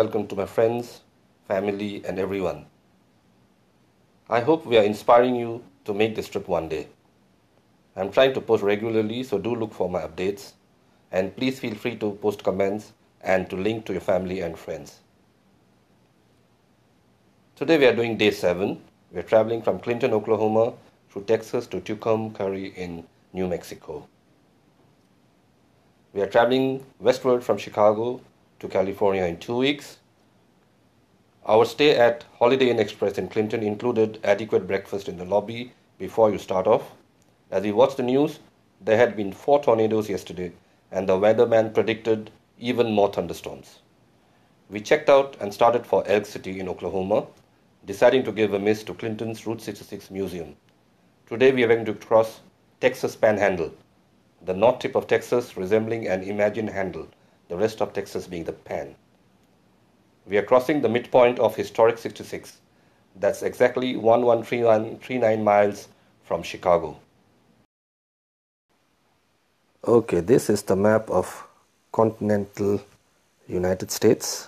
welcome to my friends, family, and everyone. I hope we are inspiring you to make this trip one day. I'm trying to post regularly, so do look for my updates. And please feel free to post comments and to link to your family and friends. Today we are doing day 7. We are traveling from Clinton, Oklahoma through Texas to Tucumcari in New Mexico. We are traveling westward from Chicago to California in 2 weeks. Our stay at Holiday Inn Express in Clinton included adequate breakfast in the lobby before you start off. As we watched the news, there had been 4 tornadoes yesterday, and the weatherman predicted even more thunderstorms. We checked out and started for Elk City in Oklahoma, deciding to give a miss to Clinton's Route 66 Museum. Today we are going to cross Texas Panhandle, the north tip of Texas resembling an imagined handle, the rest of Texas being the pan. We are crossing the midpoint of Historic 66. That's exactly 1139 miles from Chicago. Okay, this is the map of continental United States.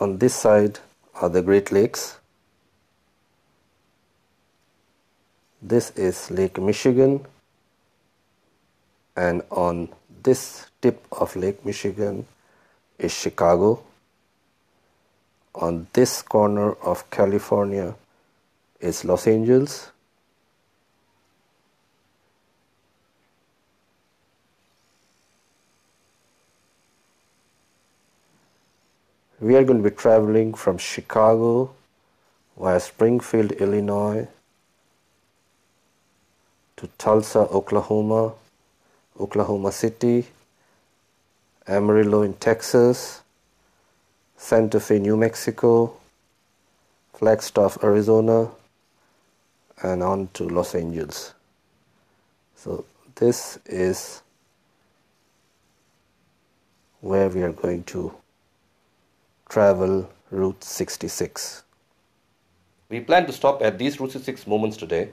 On this side are the Great Lakes. This is Lake Michigan, and on this tip of Lake Michigan is Chicago. On this corner of California is Los Angeles. We are going to be traveling from Chicago via Springfield, Illinois to Tulsa, Oklahoma, Oklahoma City, Amarillo in Texas, Santa Fe, New Mexico, Flagstaff, Arizona, and on to Los Angeles. So this is where we are going to travel Route 66. We plan to stop at these Route 66 moments today: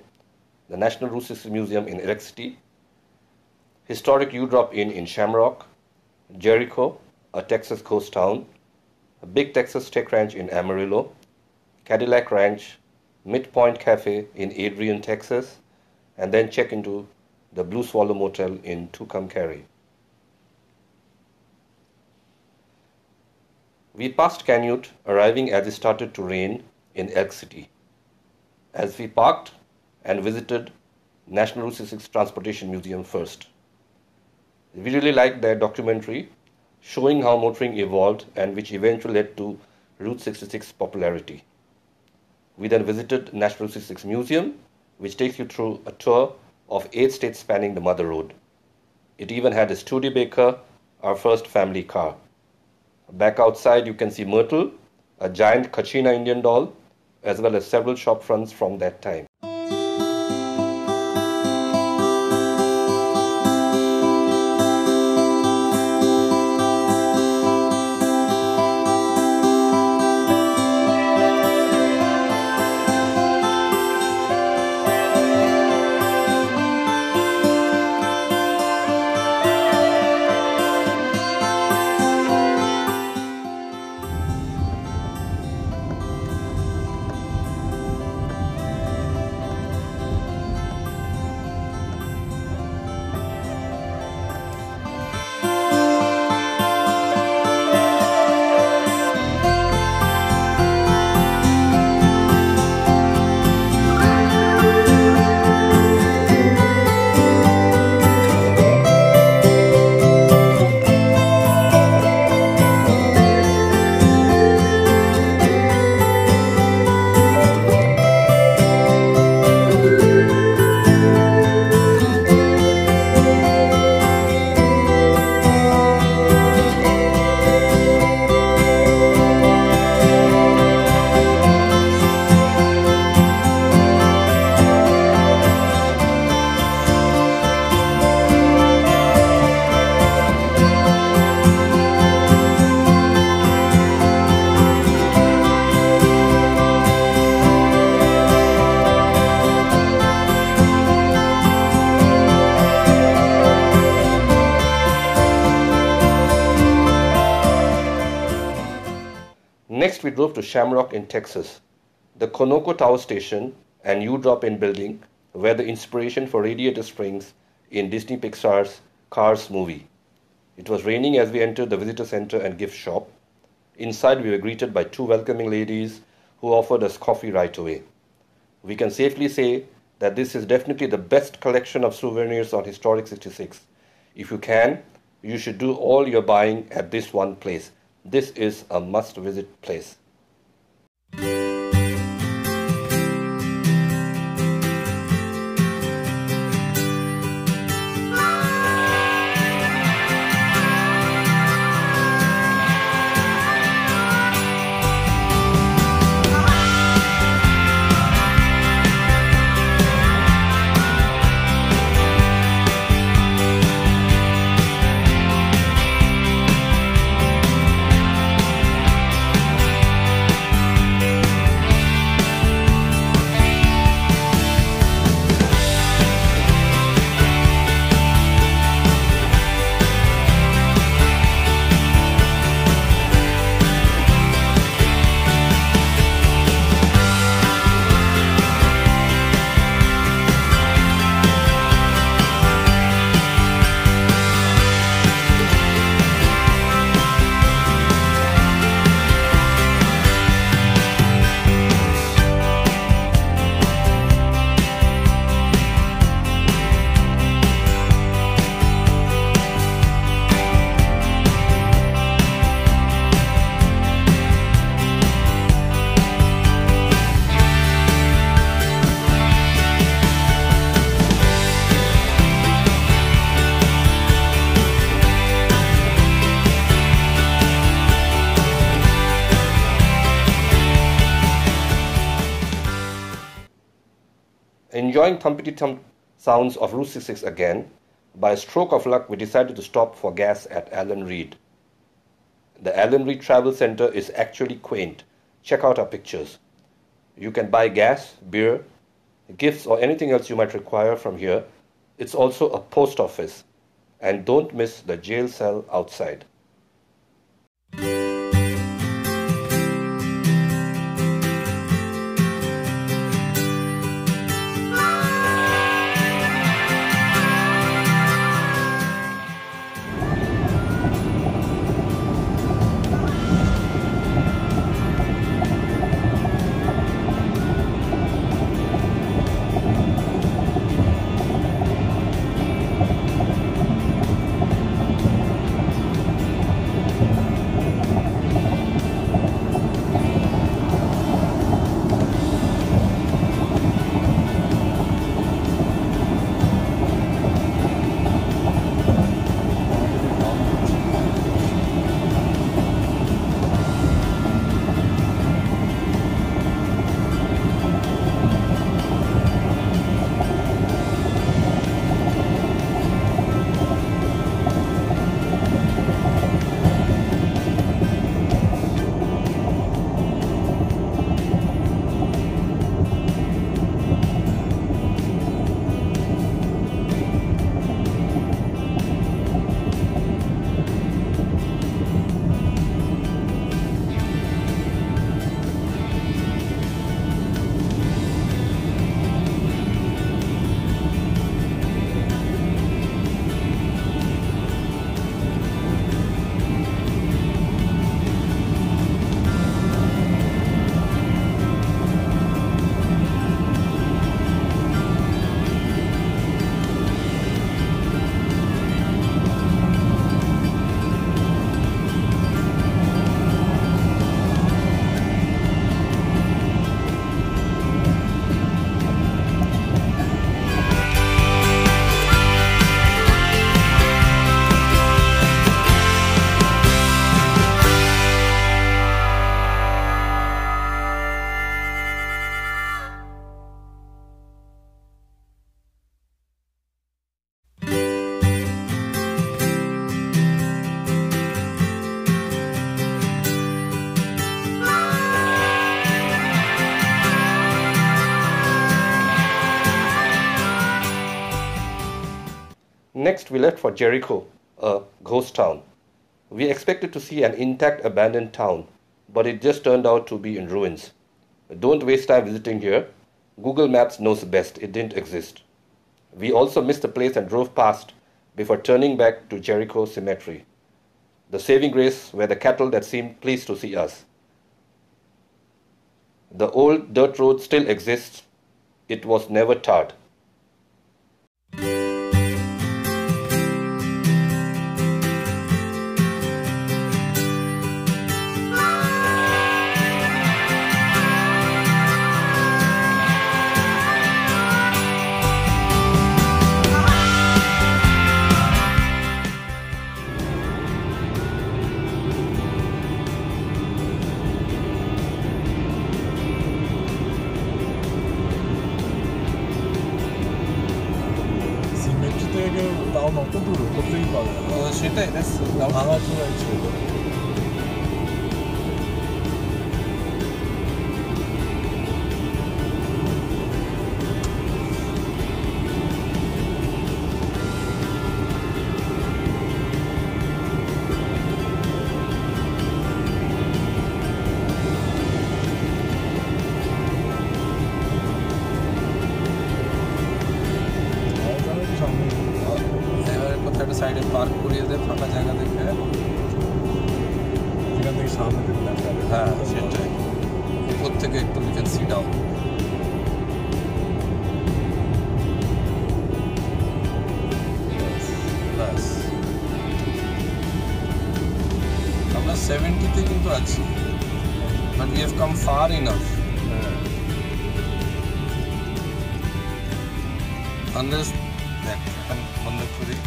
the National Route 66 Museum in Elk City, Historic U-Drop Inn in Shamrock, Jericho, a Texas coast town, a big Texas tech ranch in Amarillo, Cadillac Ranch, Midpoint Cafe in Adrian, Texas, and then check into the Blue Swallow Motel in Tucumcari. We passed Canute, arriving as it started to rain in Elk City. As we parked and visited National Route 66 Transportation Museum first. We really liked their documentary showing how motoring evolved and which eventually led to Route 66 popularity. We then visited National Route 66 Museum, which takes you through a tour of 8 states spanning the Mother Road. It even had a Studebaker, our first family car. Back outside you can see Myrtle, a giant Kachina Indian doll, as well as several shop fronts from that time. Next, we drove to Shamrock in Texas, the Conoco Tower Station and U-Drop-In building were the inspiration for Radiator Springs in Disney Pixar's Cars movie. It was raining as we entered the visitor center and gift shop. Inside, we were greeted by two welcoming ladies who offered us coffee right away. We can safely say that this is definitely the best collection of souvenirs on Historic 66. If you can, you should do all your buying at this one place. This is a must-visit place. Enjoying thumpity-thump sounds of Route 66 again, by a stroke of luck we decided to stop for gas at Alan Reed. The Alan Reed Travel Center is actually quaint. Check out our pictures. You can buy gas, beer, gifts or anything else you might require from here. It's also a post office. And don't miss the jail cell outside. Next, we left for Jericho, a ghost town. We expected to see an intact abandoned town, but it just turned out to be in ruins. Don't waste time visiting here. Google Maps knows best, it didn't exist. We also missed the place and drove past before turning back to Jericho Cemetery. The saving grace were the cattle that seemed pleased to see us. The old dirt road still exists. It was never tarred. 나오면 어떤 도로 겁쟁이 빠져요. 쉴 때 됐어. 강화 중간에 치고. সাইডে park করিয়ে দেয় ফাঁকা জায়গা দেখে এখান থেকে সামনে দেখলাম হ্যাঁ সেটাই উপর থেকে একটু we can see down বাস আমরা 70 তে কিন্তু আছি but we have come far enough unless দেখ এখন বন্ধ করি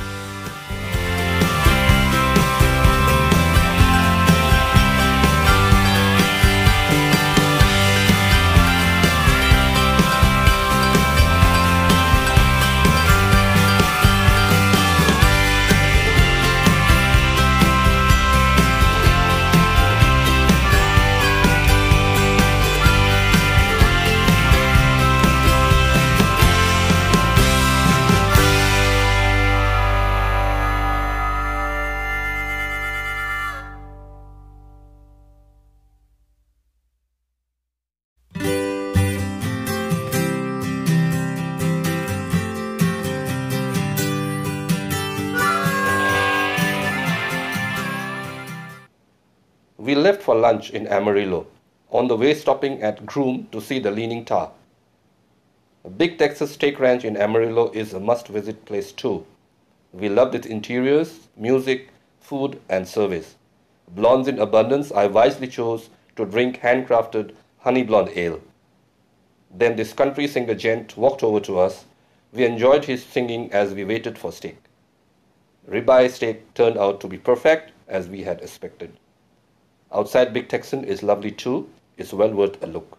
We left for lunch in Amarillo, on the way stopping at Groom to see the Leaning Tower. A big Texas steak ranch in Amarillo is a must-visit place too. We loved its interiors, music, food and service. Blondes in abundance, I wisely chose to drink handcrafted honey blonde ale. Then this country singer gent walked over to us. We enjoyed his singing as we waited for steak. Ribeye steak turned out to be perfect as we had expected. Outside Big Texan is lovely too. It's well worth a look.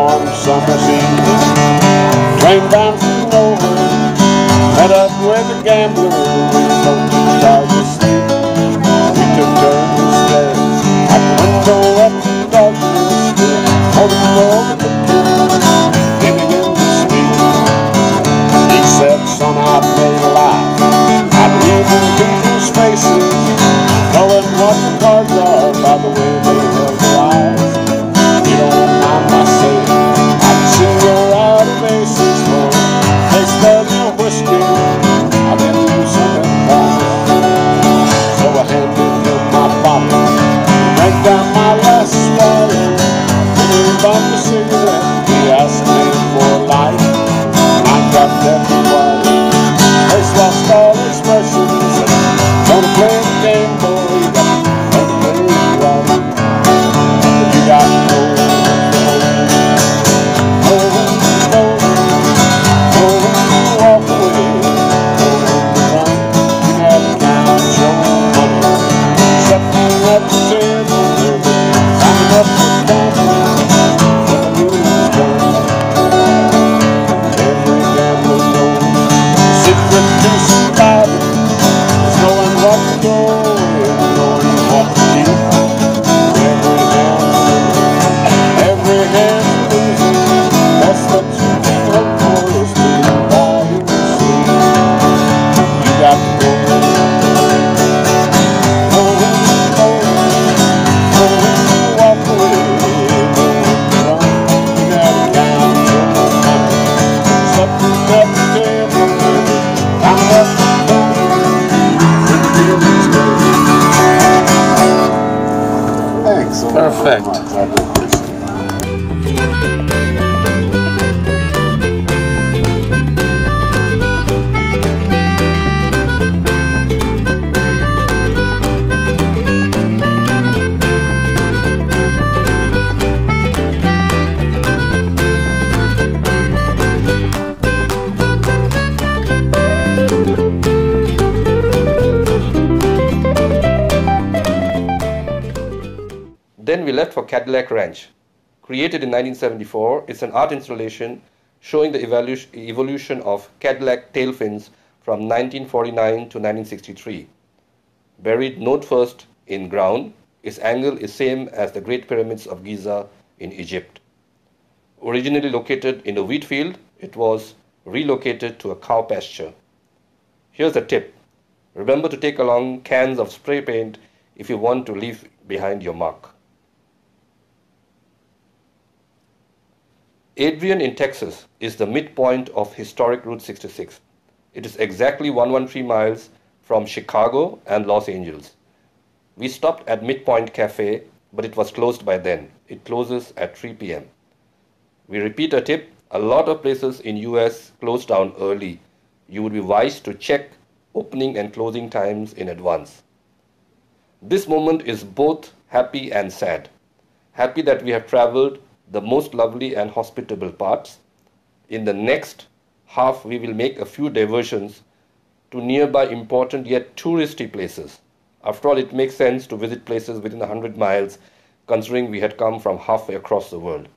warm summer's evening, train bound from nowhere, met up with a gambler, we both tried to sleep. We took turns there, at the window up in darkness, holding over the kid, he began to speak. He said, son, I've made a life, I've lived in people's faces, knowing what the cards are by the way they held their eyes. You don't mind my saying, I can see you're out of aces, for they smell your whiskey, I've been through some advice. So I handed him my bottle, drank down my last swallow, when he bought the cigarette, he asked me for a light, and I dropped every wire. Face lost all expression, said, gonna play the game, boy, you got to play it right. You got no walk away, run. You gotta count your money. Sitting at the table, climbing up the counter, when the room's done. Every gambler knows the secret to surviving is knowing what to go and knowing what to keep. Every hand's losing, that's what you can hope for, is to buy your sleep. You got to go, walk away, run. You gotta count your money. Something at the table, baby, I'm up the Thanks so Perfect. much. I do appreciate it. Then we left for Cadillac Ranch. Created in 1974, it's an art installation showing the evolution of Cadillac tail fins from 1949 to 1963. Buried node first in ground, its angle is same as the Great Pyramids of Giza in Egypt. Originally located in a wheat field, it was relocated to a cow pasture. Here's a tip. Remember to take along cans of spray paint if you want to leave behind your mark. Adrian in Texas is the midpoint of historic Route 66. It is exactly 113 miles from Chicago and Los Angeles. We stopped at Midpoint Cafe, but it was closed by then. It closes at 3 p.m. We repeat a tip, a lot of places in US close down early. You would be wise to check opening and closing times in advance. This moment is both happy and sad. Happy that we have traveled the most lovely and hospitable parts. In the next half, we will make a few diversions to nearby important yet touristy places. After all, it makes sense to visit places within 100 miles, considering we had come from halfway across the world.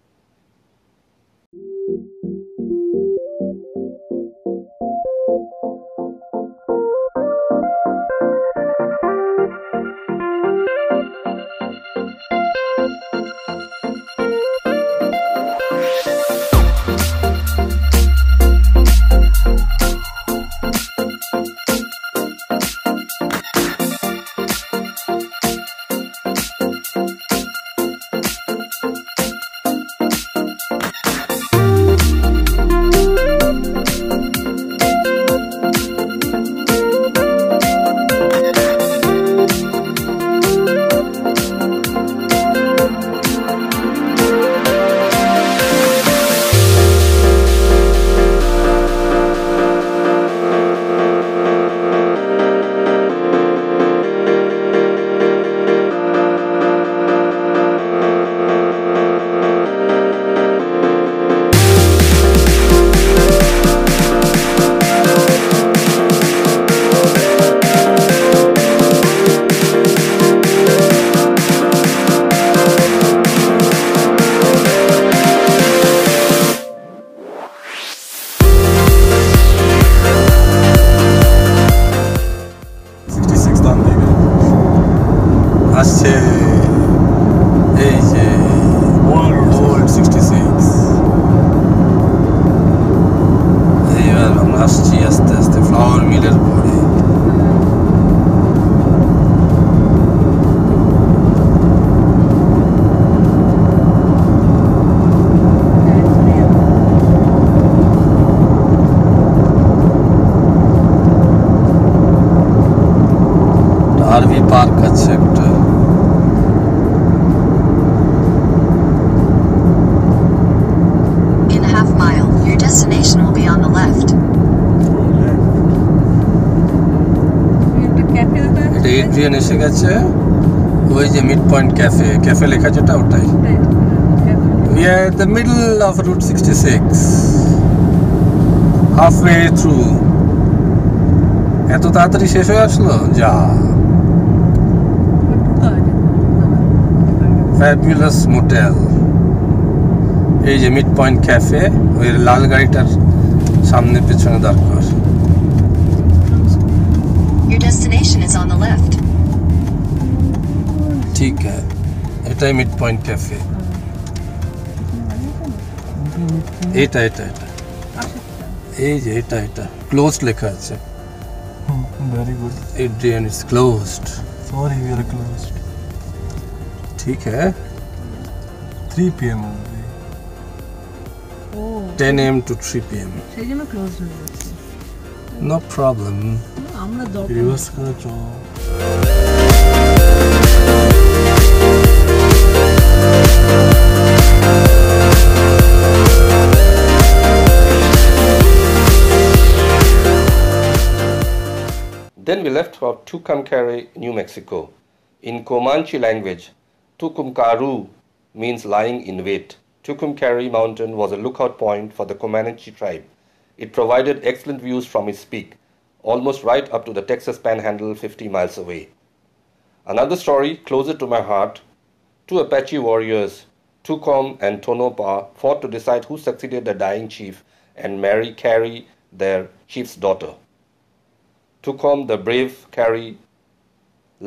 Park আছে একটা। In a half mile, your destination will be on the left. এটা Adrian এসে গেছে। ওই যে mid point cafe, cafe লেখা যেটা ওটাই। We are at the middle of Route 66, halfway through. এত তাড়াতাড়ি শেষ হয়ে আসলো যা। Fabulous Motel, এই যে মিড পয়েন্ট ক্যাফে, ওই লাল গাড়িটার সামনে পেছনে দাঁড় কর। Your destination is on the left. ঠিক আছে, এটাই মিড পয়েন্ট ক্যাফে। এটা এটা এটা এই যে এটা এটা ক্লোজড লেখা আছে। Very good. Adrian is closed. Sorry, we are closed. ठीक है। 3 p.m. only. 10 a.m. to 3 p.m. সেই জন্য ক্লোজ হয়ে যাচ্ছে। No problem. আমরা দরকার Reverse করে চল। Then we left for Tucumcari, New Mexico. In Comanche language, Tucumcaru means lying in wait. Tucumcari mountain was a lookout point for the Comanche tribe. It provided excellent views from its peak, almost right up to the Texas Panhandle 50 miles away. Another story closer to my heart, two Apache warriors, Tucum and Tonopah, fought to decide who succeeded the dying chief and marry Carrie, their chief's daughter. Tucum, the brave Carrie,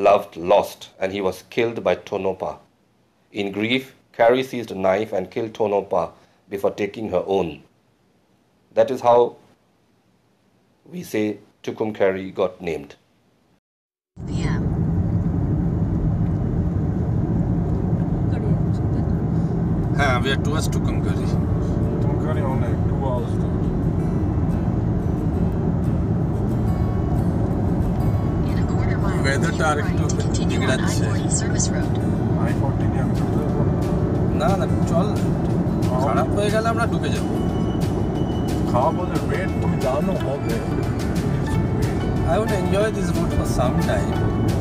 loved lost, and he was killed by Tonopah. In grief, Carrie seized a knife and killed Tonopah before taking her own. That is how we say Tucumcari got named. PM. হ্যাঁ, we are towards Tucumcari. Tucumcari only 2 hours. In a quarter mile, Weather-টা take আরেকটু right to continue on বিগড়াচ্ছে। I-40 service road. I-40 দিয়ে আমি চলে যাবো। না না চল, খারাপ হয়ে গেলে আমরা ঢুকে যাবো। খাওয়া বলে ওয়েট তুমি জানো হবে। I would enjoy this route for some time.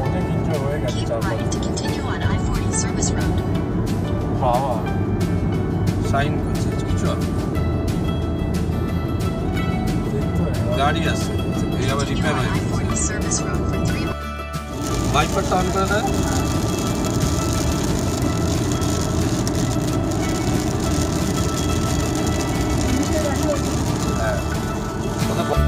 অনেক এনজয় হয়ে গেছে Keep 4-5 right to continue on I-40 service road. খাওয়া। সাইন করছে চল, গাড়ি আছে, এই আবার Continue রিপেয়ার on হয়ে গেছে। I-40 service road for 3 বাইপারটা on করে দেয়। হ্যাঁ, কথা বল।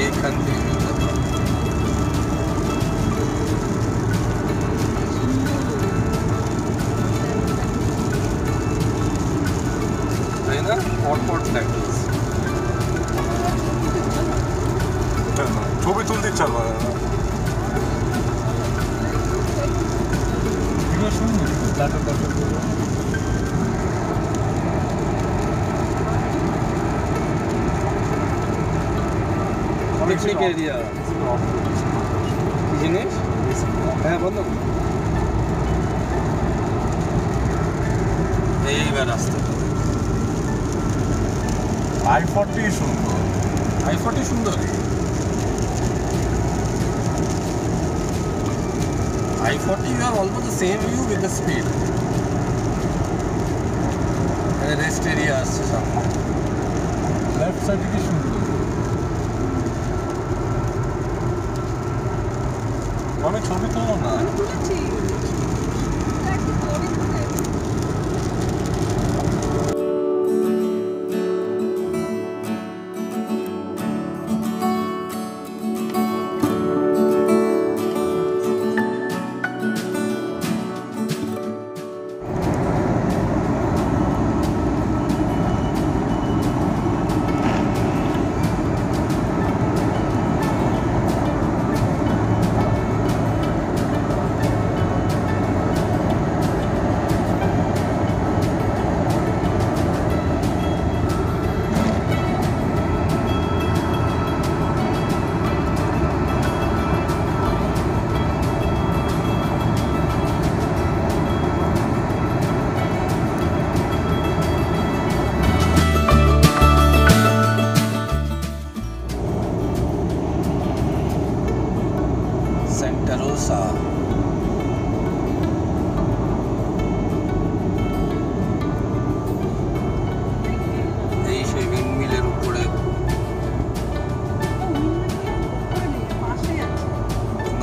এইখান থেকে তাই না, পরপর থাকে। ছবি তুলতে ইচ্ছা করে না। এগুলো শুনুন, ডাটা ডাটা করে। পিকনিক এরিয়া কি জিনিস? হ্যাঁ বন্ধ করো। এইবার রাস্তাটা I-40 সুন্দর। I-40 সুন্দর। I-40 you have almost the same view with the speed. Rest area আসছে সামনে। লেফট সাইডে কি সুন্দর। আমি ছবি তুলবো না। তুলেছি।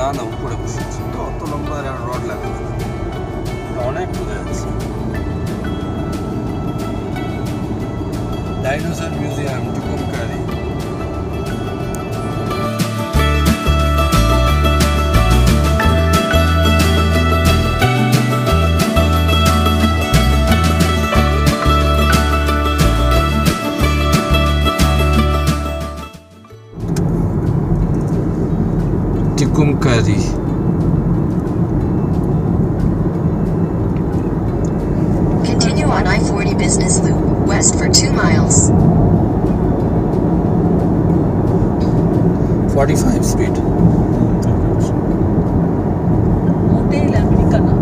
না না উপরে বসে আছে তো অত লম্বা রড লাগবে না অনেক দূরে আছে dinosaur museum Tucumcari Tucumcari. Continue on I-40 Business Loop, west for 2 miles. 45 speed. Motel Americana.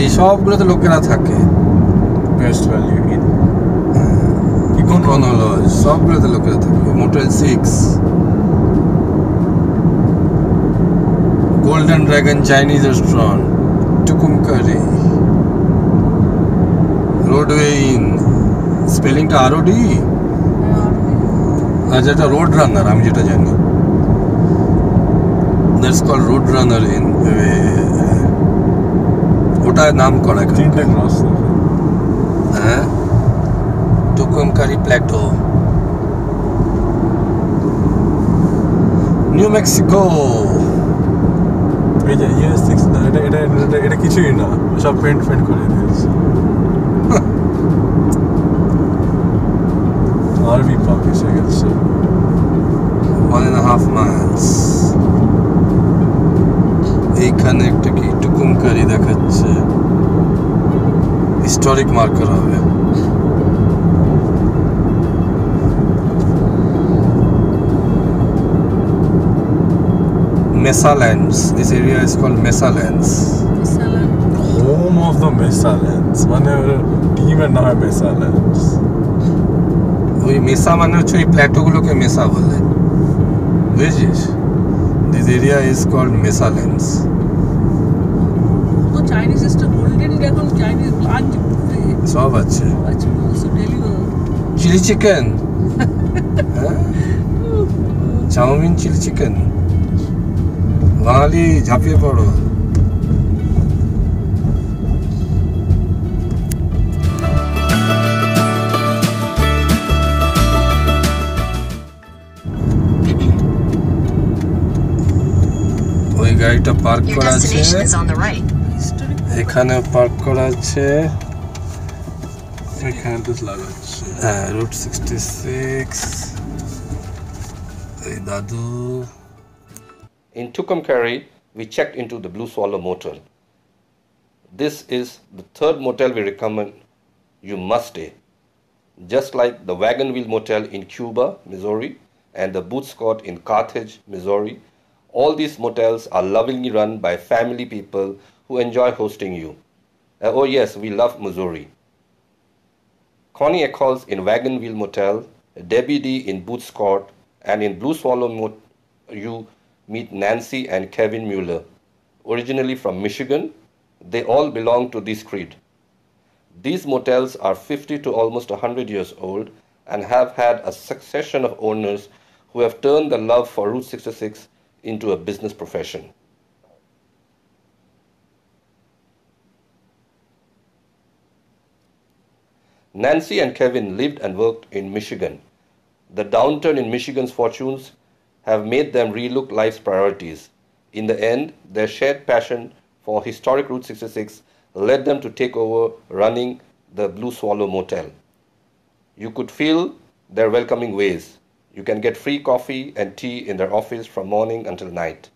এই সবগুলোতে লোকেরা থাকে Best value in ইকোনলজ সবগুলোতে লোকেরা থাকে motel 6 golden dragon Chinese restaurant Tucumcari roadway inn স্পেলিংটা ROD আজ এটা রোড রানার আমি যেটা জানি that's called road runner inn ওটা নাম করা তিনটে ক্রস হ্যাঁ টুকুমকারি প্ল্যাটো নিউ মেক্সিকো এই যে US6 না এটা কিছুই না সব পেন্ট করে দিয়েছে আরভি পার্ক এসে গেছে 1.5 miles এইখানে একটা কি টুকুমকারি দেখাচ্ছে হিস্টোরিক মার্কার হবে Mesalands. This area is called Mesalands. Home of the Mesalands মানে টিমের নাম Mesalands ওই মেসা মানে হচ্ছে ওই প্ল্যাটোগুলোকে মেসা বলে বুঝেছিস This area is called Mesalands. তো চাইনিজ একটা গোল্ডেন ড্রাগন চাইনিজ লাঞ্চ সব আছে আচ্ছা also deliver chilli chicken chow mein chilli chicken Bengali ঝাঁপিয়ে পড়ো ওই গাড়িটা পার্ক Your করা আছে destination is on the right. এখানে পার্ক করা আছে এখানে তো লাগাচ্ছে হ্যাঁ রুট 66 এই দাদু In Tucumcari, we checked into the Blue Swallow Motel. This is the third motel we recommend you must stay. Just like the Wagon Wheel Motel in Cuba, Missouri, and the Boots Court in Carthage, Missouri, all these motels are lovingly run by family people who enjoy hosting you. Oh yes, we love Missouri. Connie Eccles in Wagon Wheel Motel, Debbie D in Boots Court, and in Blue Swallow you meet Nancy and Kevin Mueller. Originally from Michigan, they all belong to this creed. These motels are 50 to almost 100 years old and have had a succession of owners who have turned the love for Route 66 into a business profession. Nancy and Kevin lived and worked in Michigan. The downturn in Michigan's fortunes have made them relook life's priorities. In the end, their shared passion for historic Route 66 led them to take over running the Blue Swallow Motel. You could feel their welcoming ways. You can get free coffee and tea in their office from morning until night.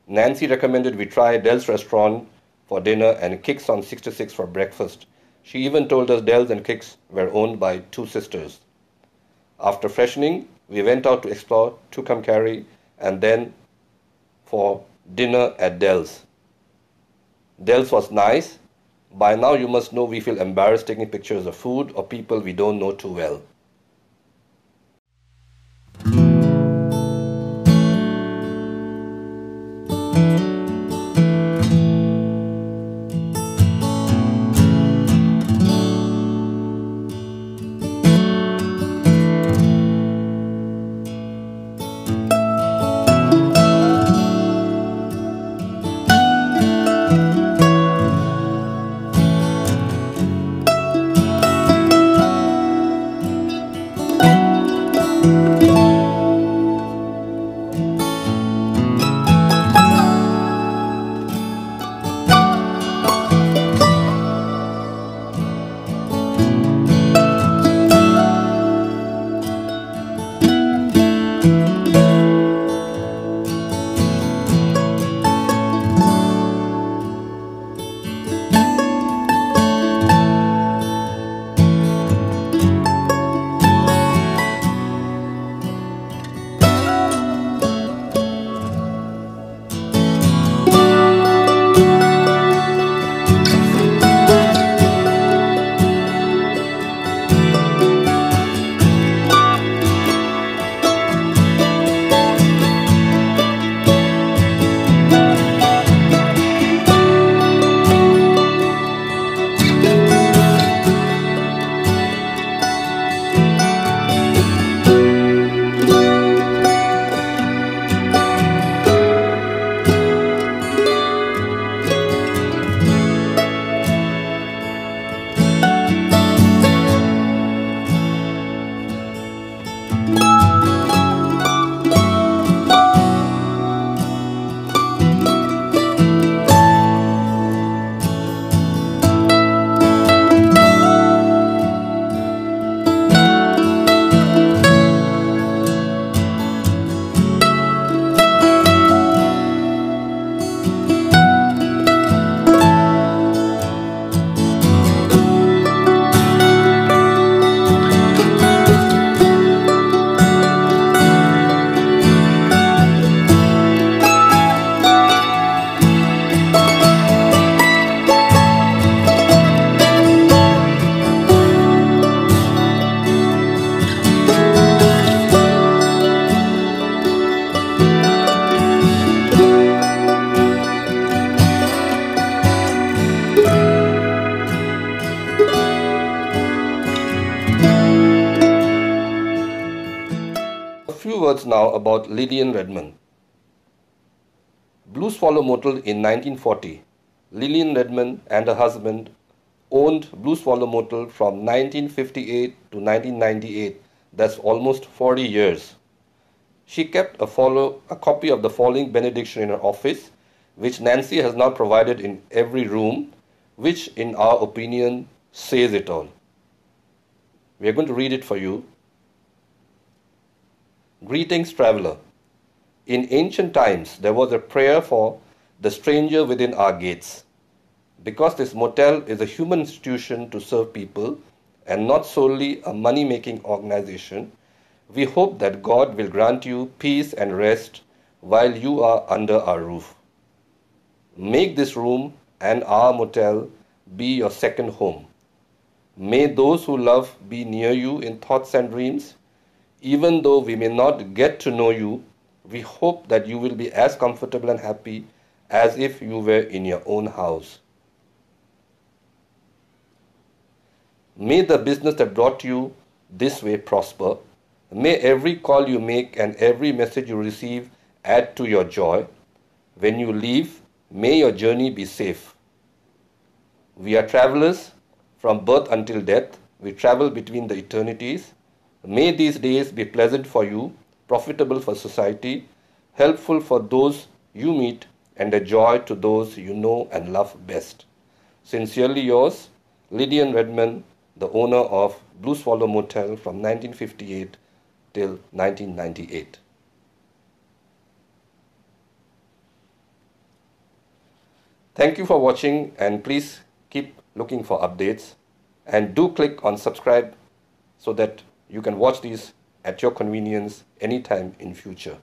Nancy recommended we try Dell's restaurant for dinner and Kicks on 66 for breakfast. She even told us Dell's and Kicks were owned by two sisters. After freshening, we went out to explore Tucumcari and then for dinner at Dell's. Dell's was nice. By now you must know we feel embarrassed taking pictures of food or people we don't know too well. Few words now about Lillian Redmond. Blue Swallow Motel in 1940. Lillian Redmond and her husband owned Blue Swallow Motel from 1958 to 1998. That's almost 40 years. She kept a copy of the following benediction in her office, which Nancy has now provided in every room, which in our opinion says it all. We are going to read it for you. Greetings, traveler. In ancient times, there was a prayer for the stranger within our gates. Because this motel is a human institution to serve people and not solely a money-making organization, we hope that God will grant you peace and rest while you are under our roof. Make this room and our motel be your second home. May those who love be near you in thoughts and dreams. Even though we may not get to know you, we hope that you will be as comfortable and happy as if you were in your own house. May the business that brought you this way prosper. May every call you make and every message you receive add to your joy. When you leave, may your journey be safe. We are travelers from birth until death. We travel between the eternities. May these days be pleasant for you, profitable for society, helpful for those you meet, and a joy to those you know and love best. Sincerely yours, Lillian Redmond, the owner of Blue Swallow Motel from 1958 till 1998. Thank you for watching, and please keep looking for updates, and do click on subscribe so that you can watch these at your convenience anytime in future.